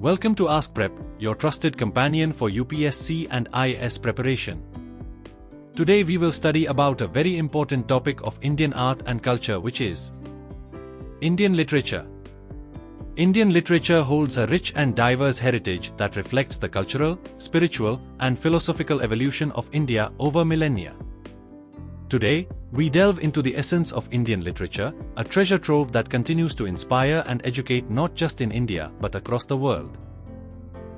Welcome to AskPrep, your trusted companion for UPSC and IAS preparation. Today we will study about a very important topic of Indian art and culture, which is Indian literature. Indian literature holds a rich and diverse heritage that reflects the cultural, spiritual, and philosophical evolution of India over millennia. Today, we delve into the essence of Indian literature, a treasure trove that continues to inspire and educate not just in India but across the world.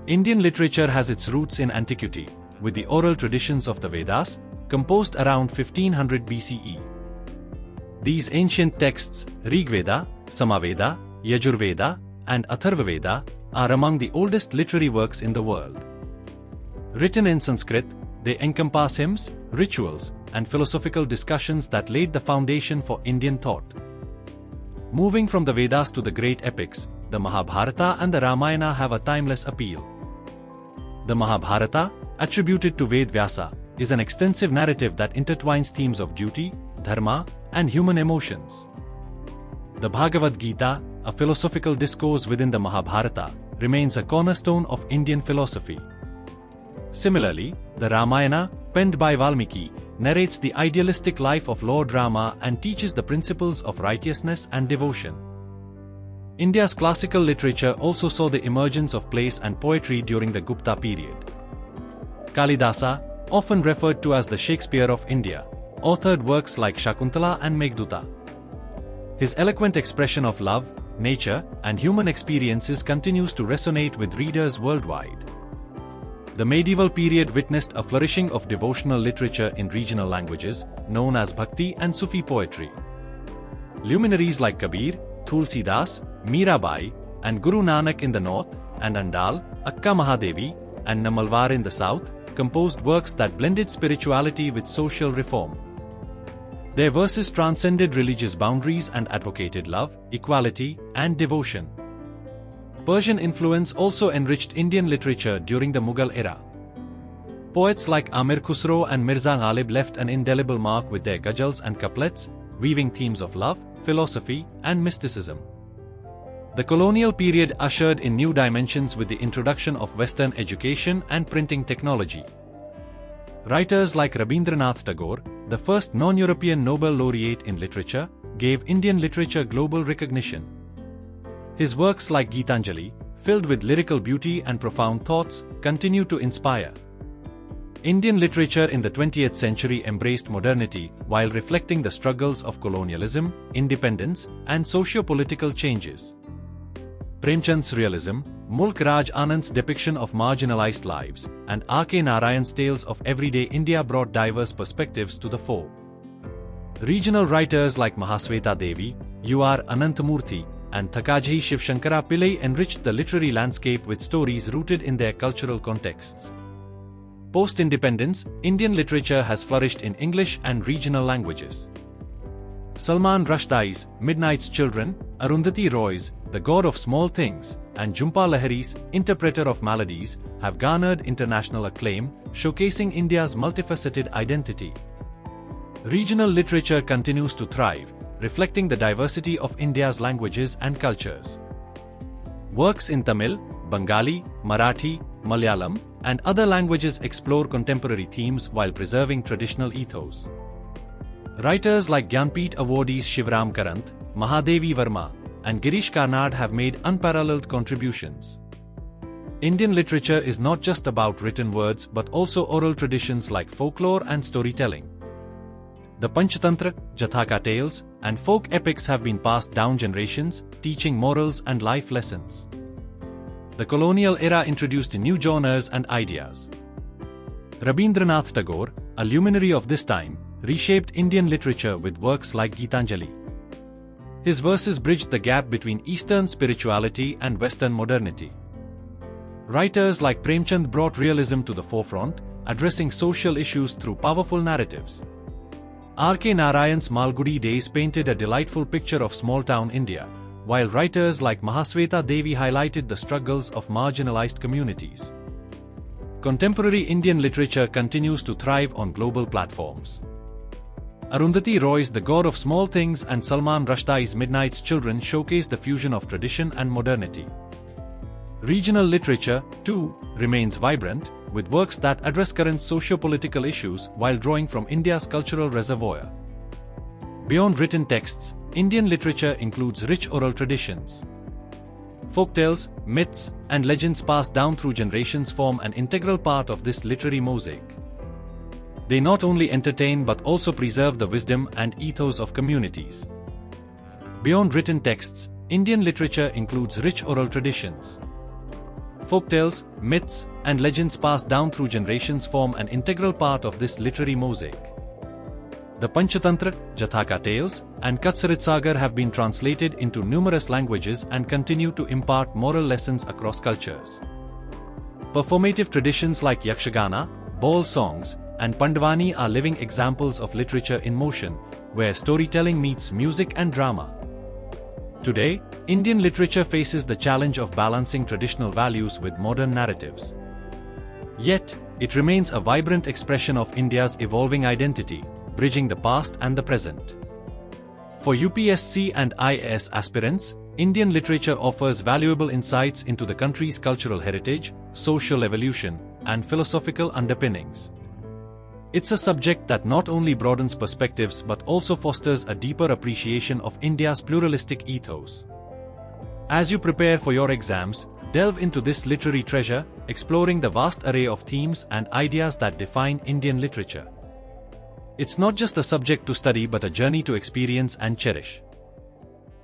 Indian literature has its roots in antiquity, with the oral traditions of the Vedas, composed around 1500 BCE. These ancient texts, Rigveda, Samaveda, Yajurveda, and Atharvaveda, are among the oldest literary works in the world. Written in Sanskrit, they encompass hymns, rituals, and philosophical discussions that laid the foundation for Indian thought. Moving from the Vedas to the great epics, the Mahabharata and the Ramayana have a timeless appeal. The Mahabharata, attributed to Ved Vyasa, is an extensive narrative that intertwines themes of duty, dharma, and human emotions. The Bhagavad Gita, a philosophical discourse within the Mahabharata, remains a cornerstone of Indian philosophy. Similarly, the Ramayana, penned by Valmiki, narrates the idealistic life of Lord Rama and teaches the principles of righteousness and devotion. India's classical literature also saw the emergence of plays and poetry during the Gupta period. Kalidasa, often referred to as the Shakespeare of India, authored works like Shakuntala and Meghduta. His eloquent expression of love, nature, and human experiences continues to resonate with readers worldwide. The medieval period witnessed a flourishing of devotional literature in regional languages, known as Bhakti and Sufi poetry. Luminaries like Kabir, Tulsidas, Mirabai, and Guru Nanak in the north, and Andal, Akka Mahadevi, and Namalwar in the south, composed works that blended spirituality with social reform. Their verses transcended religious boundaries and advocated love, equality, and devotion. Persian influence also enriched Indian literature during the Mughal era. Poets like Amir Khusro and Mirza Ghalib left an indelible mark with their ghazals and couplets, weaving themes of love, philosophy, and mysticism. The colonial period ushered in new dimensions with the introduction of Western education and printing technology. Writers like Rabindranath Tagore, the first non-European Nobel laureate in literature, gave Indian literature global recognition. His works like Gitanjali, filled with lyrical beauty and profound thoughts, continue to inspire. Indian literature in the 20th century embraced modernity while reflecting the struggles of colonialism, independence, and socio-political changes. Premchand's realism, Mulk Raj Anand's depiction of marginalized lives, and R.K. Narayan's tales of everyday India brought diverse perspectives to the fore. Regional writers like Mahasweta Devi, U.R. Ananthamurthy, and Thakazhi Shivshankara Pillai enriched the literary landscape with stories rooted in their cultural contexts. Post-independence, Indian literature has flourished in English and regional languages. Salman Rushdie's Midnight's Children, Arundhati Roy's The God of Small Things, and Jhumpa Lahari's Interpreter of Maladies have garnered international acclaim, showcasing India's multifaceted identity. Regional literature continues to thrive, reflecting the diversity of India's languages and cultures. Works in Tamil, Bengali, Marathi, Malayalam, and other languages explore contemporary themes while preserving traditional ethos. Writers like Gyanpith awardees Shivram Karant, Mahadevi Verma, and Girish Karnad have made unparalleled contributions. Indian literature is not just about written words but also oral traditions like folklore and storytelling. The Panchatantra, Jathaka tales, and folk epics have been passed down generations, teaching morals and life lessons. The colonial era introduced new genres and ideas. Rabindranath Tagore, a luminary of this time, reshaped Indian literature with works like Gitanjali. His verses bridged the gap between Eastern spirituality and Western modernity. Writers like Premchand brought realism to the forefront, addressing social issues through powerful narratives. R.K. Narayan's Malgudi Days painted a delightful picture of small-town India, while writers like Mahasweta Devi highlighted the struggles of marginalized communities. Contemporary Indian literature continues to thrive on global platforms. Arundhati Roy's The God of Small Things and Salman Rushdie's Midnight's Children showcase the fusion of tradition and modernity. Regional literature, too, remains vibrant, with works that address current socio-political issues while drawing from India's cultural reservoir. Beyond written texts, Indian literature includes rich oral traditions. Folktales, myths, and legends passed down through generations form an integral part of this literary mosaic. They not only entertain but also preserve the wisdom and ethos of communities. Beyond written texts, Indian literature includes rich oral traditions. Folktales, myths, and legends passed down through generations form an integral part of this literary mosaic. The Panchatantra, Jathaka tales, and Katsaritsagar have been translated into numerous languages and continue to impart moral lessons across cultures. Performative traditions like Yakshagana, Baul songs, and Pandavani are living examples of literature in motion, where storytelling meets music and drama. Today, Indian literature faces the challenge of balancing traditional values with modern narratives. Yet, it remains a vibrant expression of India's evolving identity, bridging the past and the present. For UPSC and IAS aspirants, Indian literature offers valuable insights into the country's cultural heritage, social evolution, and philosophical underpinnings. It's a subject that not only broadens perspectives but also fosters a deeper appreciation of India's pluralistic ethos. As you prepare for your exams, delve into this literary treasure, exploring the vast array of themes and ideas that define Indian literature. It's not just a subject to study but a journey to experience and cherish.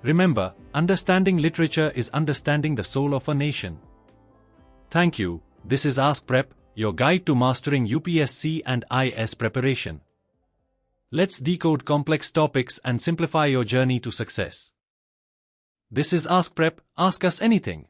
Remember, understanding literature is understanding the soul of a nation. Thank you. This is AskPrep, your guide to mastering UPSC and IAS preparation. Let's decode complex topics and simplify your journey to success. This is AskPrep, ask us anything.